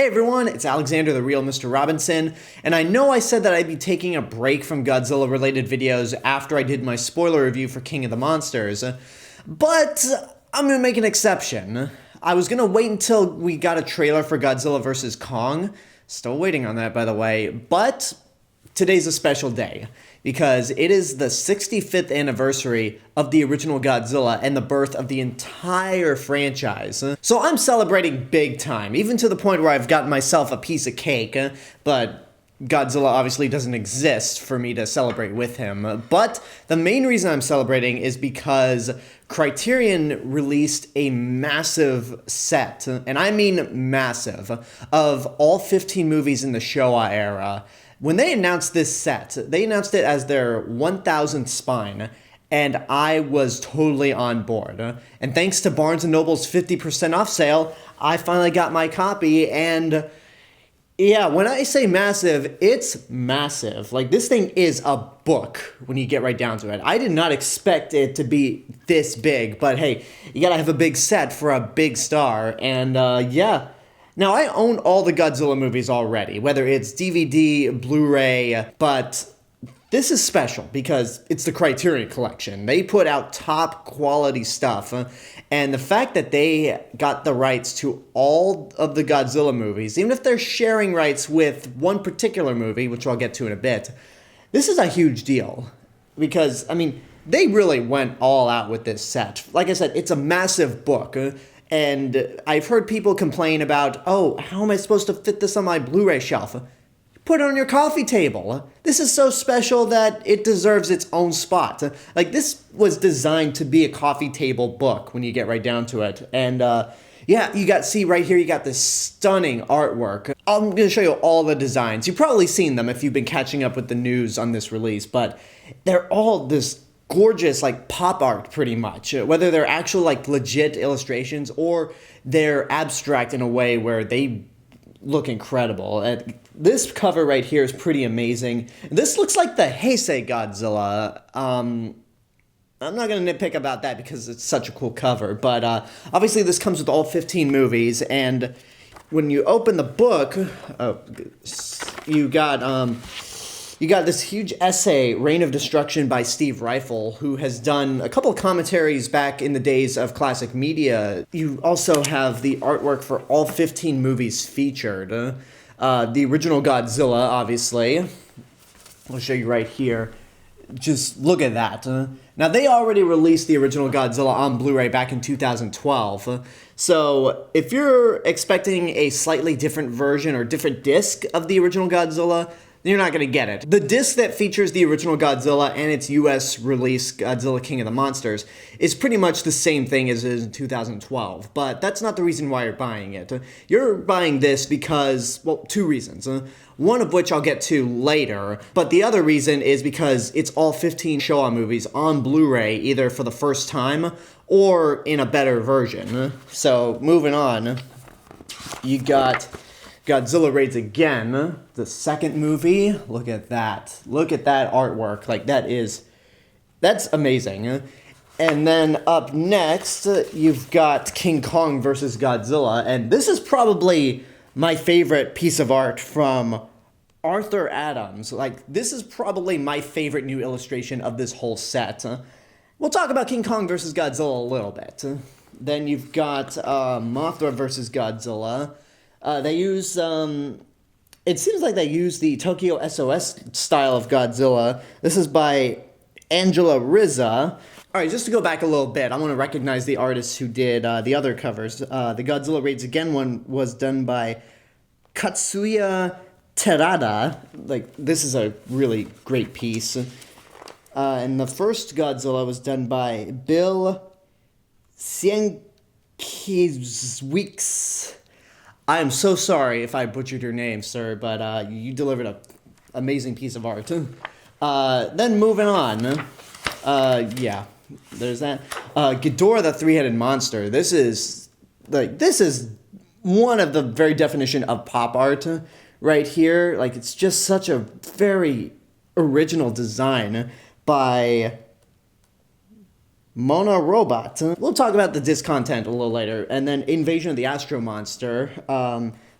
everyone, it's Alexander, the real Mr. Robinson, and I know I said that I'd be taking a break from Godzilla-related videos after I did my spoiler review for King of the Monsters, but I'm gonna make an exception. I was gonna wait until we got a trailer for Godzilla vs. Kong, still waiting on that by the way, but today's a special day, because it is the 65th anniversary of the original Godzilla and the birth of the entire franchise. So I'm celebrating big time, even to the point where I've gotten myself a piece of cake, but Godzilla obviously doesn't exist for me to celebrate with him. But the main reason I'm celebrating is because Criterion released a massive set, and I mean massive, of all 15 movies in the Showa era. When they announced this set, they announced it as their 1000th spine, and I was totally on board. And thanks to Barnes & Noble's 50% off sale, I finally got my copy, and yeah, when I say massive, it's massive. Like, this thing is a book when you get right down to it. I did not expect it to be this big, but hey, you gotta have a big set for a big star, and yeah. Now, I own all the Godzilla movies already, whether it's DVD, Blu-ray, but this is special because it's the Criterion Collection. They put out top quality stuff, and the fact that they got the rights to all of the Godzilla movies, even if they're sharing rights with one particular movie, which I'll get to in a bit, this is a huge deal. Because, I mean, they really went all out with this set. Like I said, it's a massive book. And I've heard people complain about, oh, how am I supposed to fit this on my Blu-ray shelf? Put it on your coffee table. This is so special that it deserves its own spot. Like, this was designed to be a coffee table book when you get right down to it. And yeah, see right here, you got this stunning artwork. I'm going to show you all the designs. You've probably seen them if you've been catching up with the news on this release, but they're all this gorgeous, like, pop art, pretty much. Whether they're actual, like, legit illustrations or they're abstract in a way where they look incredible. This cover right here is pretty amazing. This looks like the Heisei Godzilla. I'm not going to nitpick about that because it's such a cool cover, but obviously this comes with all 15 movies, and when you open the book, you got this huge essay, Reign of Destruction by Steve Rifle, who has done a couple of commentaries back in the days of classic media. You also have the artwork for all 15 movies featured. The original Godzilla, obviously. I'll show you right here. Just look at that. Now, they already released the original Godzilla on Blu-ray back in 2012. So, if you're expecting a slightly different version or different disc of the original Godzilla, you're not going to get it. The disc that features the original Godzilla and its US release, Godzilla King of the Monsters, is pretty much the same thing as it is in 2012, but that's not the reason why you're buying it. You're buying this because, well, two reasons. One of which I'll get to later, but the other reason is because it's all 15 Showa movies on Blu-ray, either for the first time or in a better version. So, moving on, you got Godzilla Raids Again, the second movie. Look at that. Look at that artwork. Like, that's amazing. And then up next, you've got King Kong vs. Godzilla, and this is probably my favorite piece of art from Arthur Adams. Like, this is probably my favorite new illustration of this whole set. We'll talk about King Kong vs. Godzilla a little bit. Then you've got Mothra vs. Godzilla. They use, it seems like they use the Tokyo SOS style of Godzilla. This is by Angela Rizza. Alright, just to go back a little bit, I want to recognize the artists who did the other covers. The Godzilla Raids Again one was done by Katsuya Terada. Like, this is a really great piece. And the first Godzilla was done by Bill Sienkiewicz. I am so sorry if I butchered your name, sir, but you delivered an amazing piece of art. Then moving on, yeah, there's that. Ghidorah the Three-Headed Monster. This is one of the very definition of pop art right here. Like, it's just such a very original design by Mona Robot. We'll talk about the disc content a little later. And then Invasion of the Astro Monster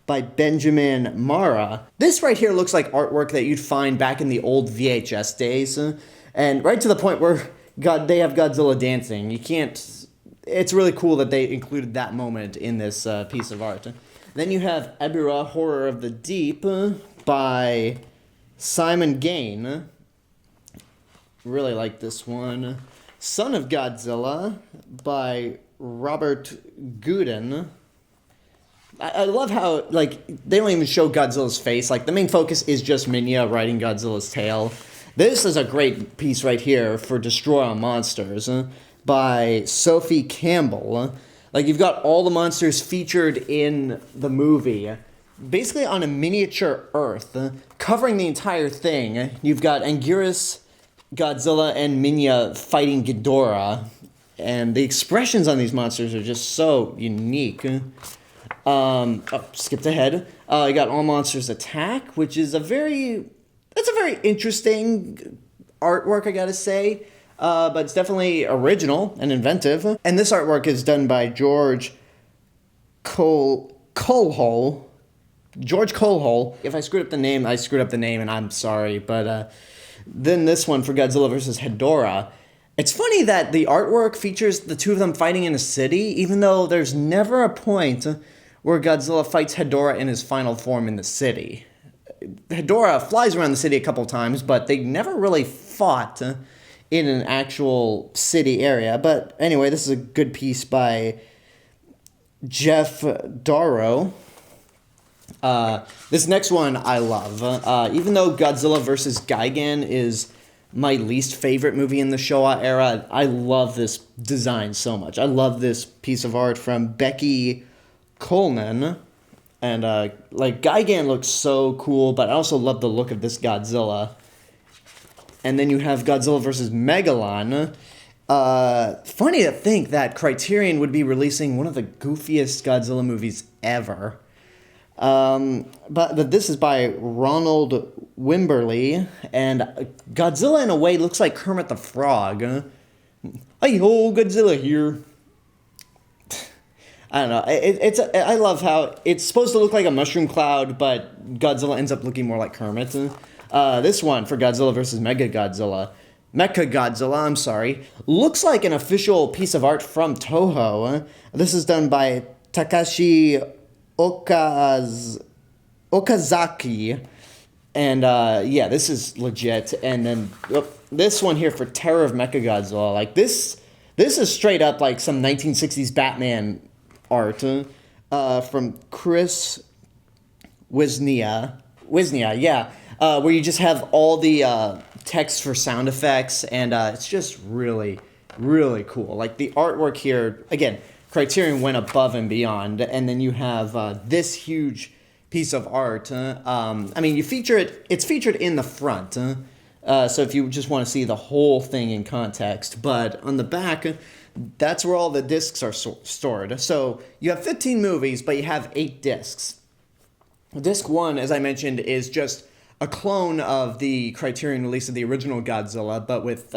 by Benjamin Mara. This right here looks like artwork that you'd find back in the old VHS days, and right to the point where they have Godzilla dancing. You can't... It's really cool that they included that moment in this piece of art. Then you have Ebirah, Horror of the Deep by Simon Gain. Really like this one. Son of Godzilla by Robert Gooden. I love how, like, they don't even show Godzilla's face. Like, the main focus is just Minya riding Godzilla's tail. This is a great piece right here for Destroy All Monsters by Sophie Campbell. Like, you've got all the monsters featured in the movie, basically on a miniature Earth, covering the entire thing. You've got Anguirus, Godzilla, and Minya fighting Ghidorah, and the expressions on these monsters are just so unique. Skipped ahead. You got All Monsters Attack, which is a very interesting artwork, I gotta say. But it's definitely original and inventive. And this artwork is done by George Colehole. George Colehole. If I screwed up the name, I screwed up the name, and I'm sorry. But then this one for Godzilla vs. Hedorah. It's funny that the artwork features the two of them fighting in a city, even though there's never a point where Godzilla fights Hedorah in his final form in the city. Hedorah flies around the city a couple times, but they never really fought in an actual city area. But anyway, this is a good piece by Jeff Darrow. This next one I love. Even though Godzilla vs. Gigan is my least favorite movie in the Showa era, I love this design so much. I love this piece of art from Becky Coleman. And, like, Gigan looks so cool, but I also love the look of this Godzilla. And then you have Godzilla vs. Megalon. Funny to think that Criterion would be releasing one of the goofiest Godzilla movies ever. But this is by Ronald Wimberly, and Godzilla in a way looks like Kermit the Frog. Hey-ho, Godzilla here. I don't know. I love how it's supposed to look like a mushroom cloud, but Godzilla ends up looking more like Kermit. This one for Godzilla vs. Mechagodzilla, I'm sorry, looks like an official piece of art from Toho. This is done by Takashi Okazaki. And yeah, this is legit. And then this one here for Terror of Mechagodzilla. Like this is straight up like some 1960s Batman art from Chris Wisnia, yeah, where you just have all the text for sound effects, and it's just really, really cool. Like the artwork here, again, Criterion went above and beyond, and then you have this huge piece of art. I mean, you feature it; it's featured in the front, so if you just want to see the whole thing in context, but on the back, that's where all the discs are stored. So you have 15 movies, but you have 8 discs. Disc 1, as I mentioned, is just a clone of the Criterion release of the original Godzilla, but with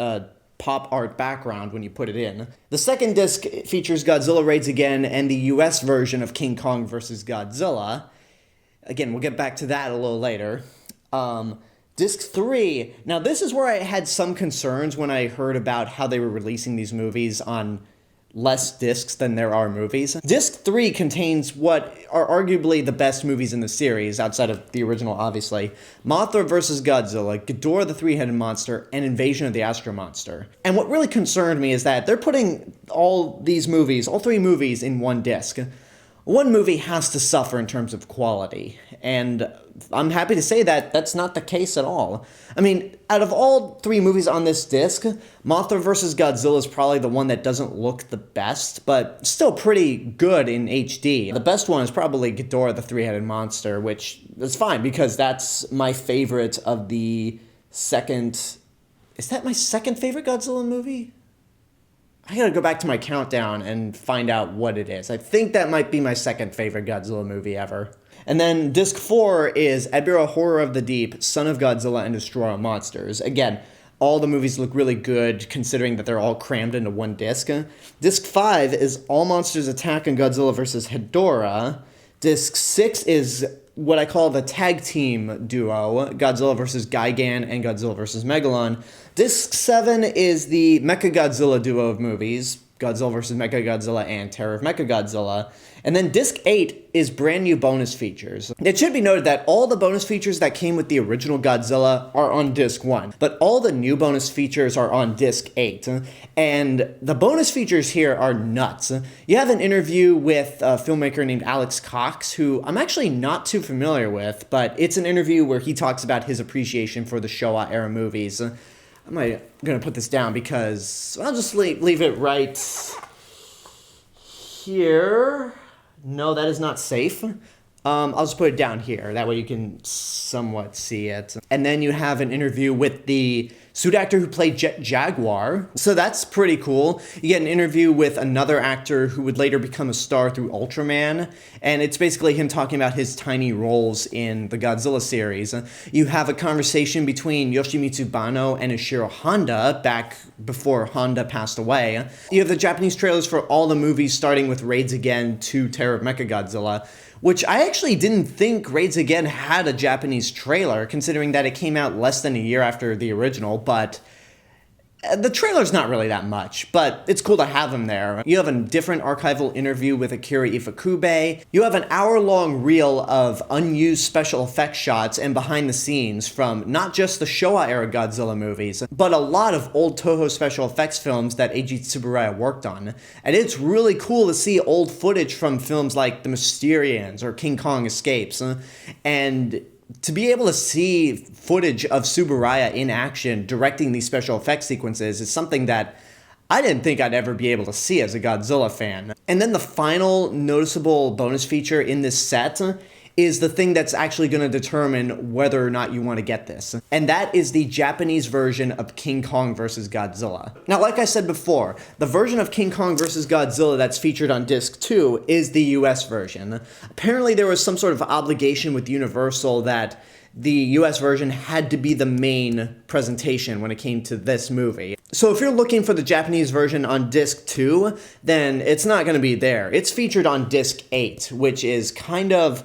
pop art background when you put it in. The second disc features Godzilla Raids Again and the US version of King Kong vs. Godzilla. Again, we'll get back to that a little later. Disc 3, now this is where I had some concerns when I heard about how they were releasing these movies on less discs than there are movies. Disc 3 contains what are arguably the best movies in the series, outside of the original, obviously. Mothra vs. Godzilla, Ghidorah the Three-Headed Monster, and Invasion of the Astro Monster. And what really concerned me is that they're putting all these movies, all 3 movies, in one disc. One movie has to suffer in terms of quality, and I'm happy to say that that's not the case at all. I mean, out of all 3 movies on this disc, Mothra vs. Godzilla is probably the one that doesn't look the best, but still pretty good in HD. The best one is probably Ghidorah the Three-Headed Monster, which is fine, because that's my favorite of the second... Is that my second favorite Godzilla movie? I gotta go back to my countdown and find out what it is. I think that might be my second favorite Godzilla movie ever. And then disc 4 is Ebirah, Horror of the Deep, Son of Godzilla, and Destroy All Monsters. Again, all the movies look really good considering that they're all crammed into one disc. Disc 5 is All Monsters Attack and Godzilla vs. Hedorah. Disc 6 is what I call the tag team duo, Godzilla vs. Gigan and Godzilla vs. Megalon. Disc 7 is the Mechagodzilla duo of movies, Godzilla vs. Mechagodzilla and Terror of Mechagodzilla. And then Disc 8 is brand new bonus features. It should be noted that all the bonus features that came with the original Godzilla are on Disc 1, but all the new bonus features are on Disc 8. And the bonus features here are nuts. You have an interview with a filmmaker named Alex Cox, who I'm actually not too familiar with, but it's an interview where he talks about his appreciation for the Showa era movies. I'm gonna put this down because I'll just leave it right here. No, that is not safe. I'll just put it down here. That way you can somewhat see it. And then you have an interview with the suit actor who played Jet Jaguar. So that's pretty cool. You get an interview with another actor who would later become a star through Ultraman. And it's basically him talking about his tiny roles in the Godzilla series. You have a conversation between Yoshimitsu Banno and Ishiro Honda back before Honda passed away. You have the Japanese trailers for all the movies starting with Raids Again to Terror of Mechagodzilla, which I actually didn't think Raids Again had a Japanese trailer, considering that it came out less than a year after the original, but the trailer's not really that much, but it's cool to have them there. You have a different archival interview with Akira Ifukube. You have an hour-long reel of unused special effects shots and behind the scenes from not just the Showa-era Godzilla movies, but a lot of old Toho special effects films that Eiji Tsuburaya worked on. And it's really cool to see old footage from films like The Mysterians or King Kong Escapes. And to be able to see footage of Tsuburaya in action directing these special effects sequences is something that I didn't think I'd ever be able to see as a Godzilla fan. And then the final noticeable bonus feature in this set is the thing that's actually going to determine whether or not you want to get this. And that is the Japanese version of King Kong vs. Godzilla. Now, like I said before, the version of King Kong vs. Godzilla that's featured on Disc 2 is the US version. Apparently there was some sort of obligation with Universal that the US version had to be the main presentation when it came to this movie. So if you're looking for the Japanese version on Disc 2, then it's not going to be there. It's featured on Disc 8, which is kind of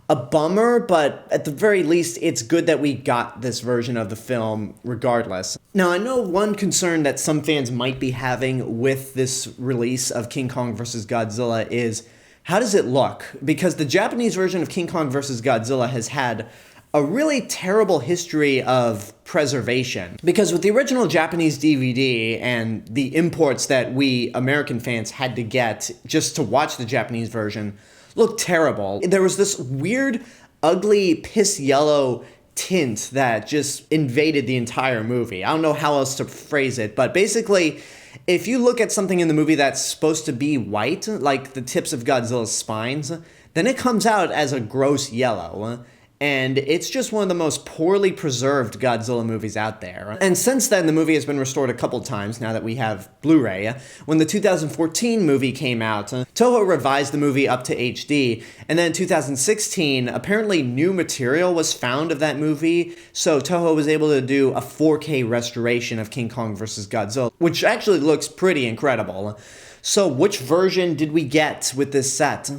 a bummer, but at the very least, it's good that we got this version of the film regardless. Now, I know one concern that some fans might be having with this release of King Kong vs. Godzilla is, how does it look? Because the Japanese version of King Kong vs. Godzilla has had a really terrible history of preservation. Because with the original Japanese DVD and the imports that we American fans had to get just to watch the Japanese version, looked terrible. There was this weird, ugly, piss yellow tint that just invaded the entire movie. I don't know how else to phrase it, but basically, if you look at something in the movie that's supposed to be white, like the tips of Godzilla's spines, then it comes out as a gross yellow. And it's just one of the most poorly preserved Godzilla movies out there. And since then, the movie has been restored a couple times now that we have Blu-ray. When the 2014 movie came out, Toho revised the movie up to HD, and then in 2016, apparently new material was found of that movie, so Toho was able to do a 4K restoration of King Kong vs. Godzilla, which actually looks pretty incredible. So which version did we get with this set?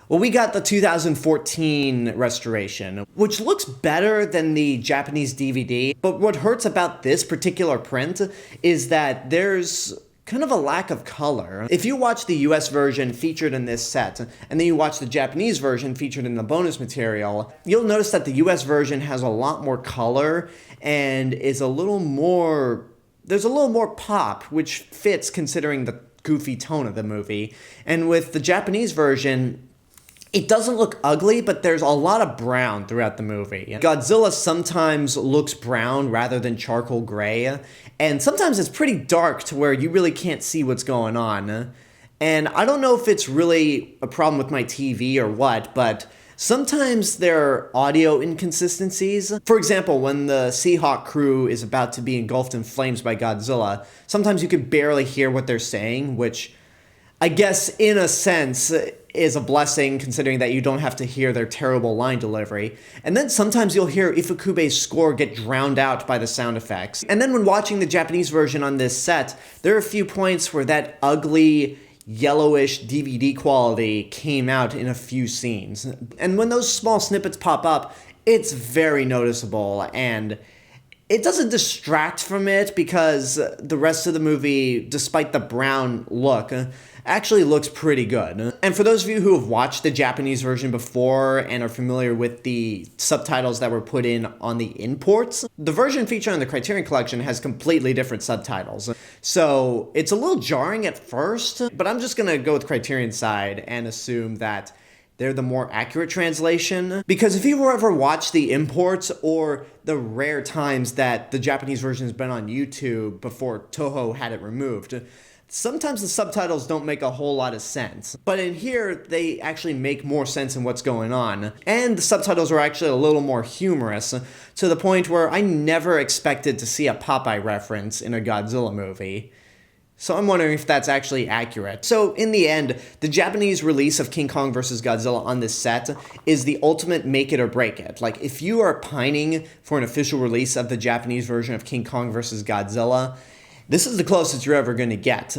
Well, we got the 2014 restoration, which looks better than the Japanese DVD, but what hurts about this particular print is that there's kind of a lack of color. If you watch the US version featured in this set, and then you watch the Japanese version featured in the bonus material, you'll notice that the US version has a lot more color and is a little more, there's a little more pop, which fits considering the goofy tone of the movie. And with the Japanese version, it doesn't look ugly, but there's a lot of brown throughout the movie. Godzilla sometimes looks brown rather than charcoal gray, and sometimes it's pretty dark to where you really can't see what's going on. And I don't know if it's really a problem with my TV or what, but sometimes there are audio inconsistencies. For example, when the Seahawk crew is about to be engulfed in flames by Godzilla, sometimes you can barely hear what they're saying, which I guess in a sense is a blessing considering that you don't have to hear their terrible line delivery. And then sometimes you'll hear Ifukube's score get drowned out by the sound effects. And then when watching the Japanese version on this set, there are a few points where that ugly yellowish DVD quality came out in a few scenes. And when those small snippets pop up, it's very noticeable, and it doesn't distract from it because the rest of the movie, despite the brown look, actually looks pretty good. And for those of you who have watched the Japanese version before and are familiar with the subtitles that were put in on the imports, the version featured on the Criterion Collection has completely different subtitles. So it's a little jarring at first, but I'm just gonna go with Criterion's side and assume that they're the more accurate translation. Because if you ever watched the imports or the rare times that the Japanese version has been on YouTube before Toho had it removed, sometimes the subtitles don't make a whole lot of sense. But in here, they actually make more sense in what's going on. And the subtitles are actually a little more humorous, to the point where I never expected to see a Popeye reference in a Godzilla movie. So I'm wondering if that's actually accurate. So in the end, the Japanese release of King Kong vs. Godzilla on this set is the ultimate make it or break it. Like, if you are pining for an official release of the Japanese version of King Kong vs. Godzilla, this is the closest you're ever going to get.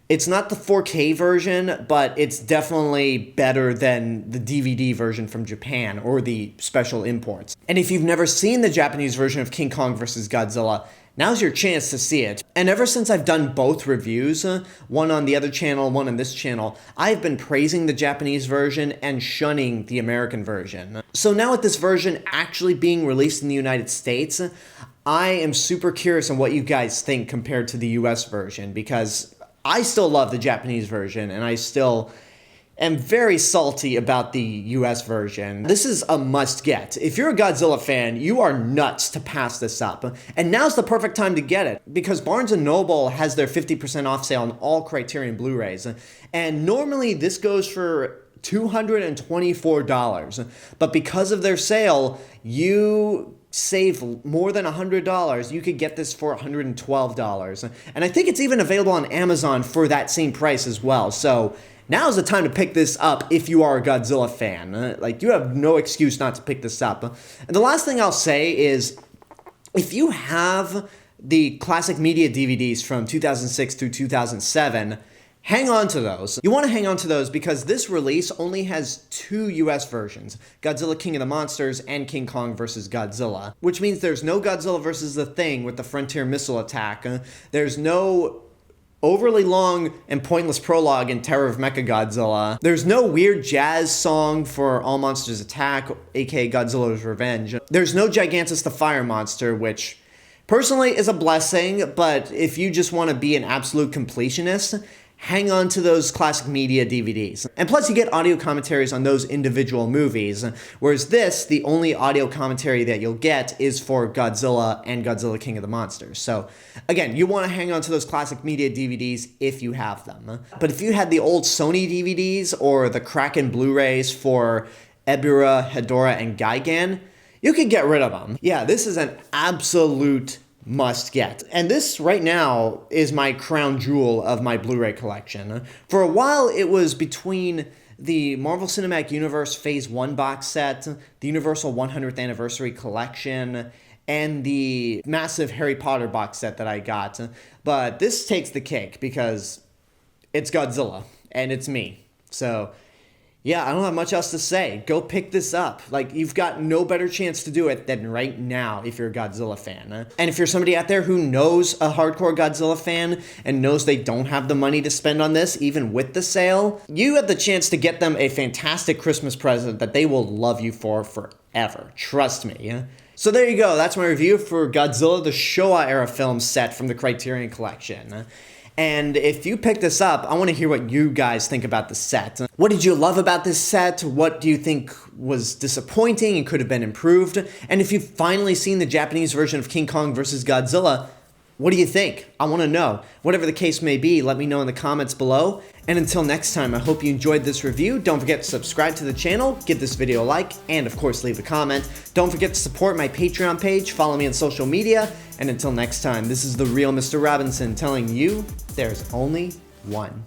It's not the 4K version, but it's definitely better than the DVD version from Japan or the special imports. And if you've never seen the Japanese version of King Kong vs. Godzilla, now's your chance to see it. And ever since I've done both reviews, one on the other channel, one on this channel, I've been praising the Japanese version and shunning the American version. So now with this version actually being released in the United States, I am super curious on what you guys think compared to the US version, because I still love the Japanese version and I still am very salty about the US version. This is a must get. If you're a Godzilla fan, you are nuts to pass this up. And now's the perfect time to get it, because Barnes & Noble has their 50% off sale on all Criterion Blu-rays. And normally this goes for $224. But because of their sale, you save more than $100. You could get this for $112. And I think it's even available on Amazon for that same price as well. So now's the time to pick this up if you are a Godzilla fan. Like, you have no excuse not to pick this up. And the last thing I'll say is, if you have the classic media DVDs from 2006 through 2007, hang on to those. You want to hang on to those because this release only has 2 US versions, Godzilla King of the Monsters and King Kong vs. Godzilla, which means there's no Godzilla vs. the Thing with the Frontier missile attack. There's no overly long and pointless prologue in Terror of Mechagodzilla. There's no weird jazz song for All Monsters Attack, aka Godzilla's Revenge. There's no Gigantus the Fire Monster, which personally is a blessing, but if you just want to be an absolute completionist, hang on to those classic media DVDs. And plus you get audio commentaries on those individual movies, whereas this, the only audio commentary that you'll get is for Godzilla and Godzilla King of the Monsters. So again, you want to hang on to those classic media DVDs if you have them. But if you had the old Sony DVDs or the Kraken Blu-rays for Ebirah, Hedorah, and Gigan, you could get rid of them. Yeah, this is an absolute must get. And this right now is my crown jewel of my Blu-ray collection. For a while it was between the Marvel Cinematic Universe Phase 1 box set, the Universal 100th Anniversary Collection, and the massive Harry Potter box set that I got. But this takes the cake because it's Godzilla and it's me. So yeah, I don't have much else to say. Go pick this up. Like, you've got no better chance to do it than right now if you're a Godzilla fan. And if you're somebody out there who knows a hardcore Godzilla fan and knows they don't have the money to spend on this, even with the sale, you have the chance to get them a fantastic Christmas present that they will love you for forever. Trust me. So there you go. That's my review for Godzilla, the Showa era film set from the Criterion Collection. And if you pick this up, I want to hear what you guys think about the set. What did you love about this set? What do you think was disappointing and could have been improved? And if you've finally seen the Japanese version of King Kong vs. Godzilla, what do you think? I want to know. Whatever the case may be, let me know in the comments below. And until next time, I hope you enjoyed this review. Don't forget to subscribe to the channel, give this video a like, and of course leave a comment. Don't forget to support my Patreon page, follow me on social media, and until next time, this is the real Mr. Robinson telling you there's only one.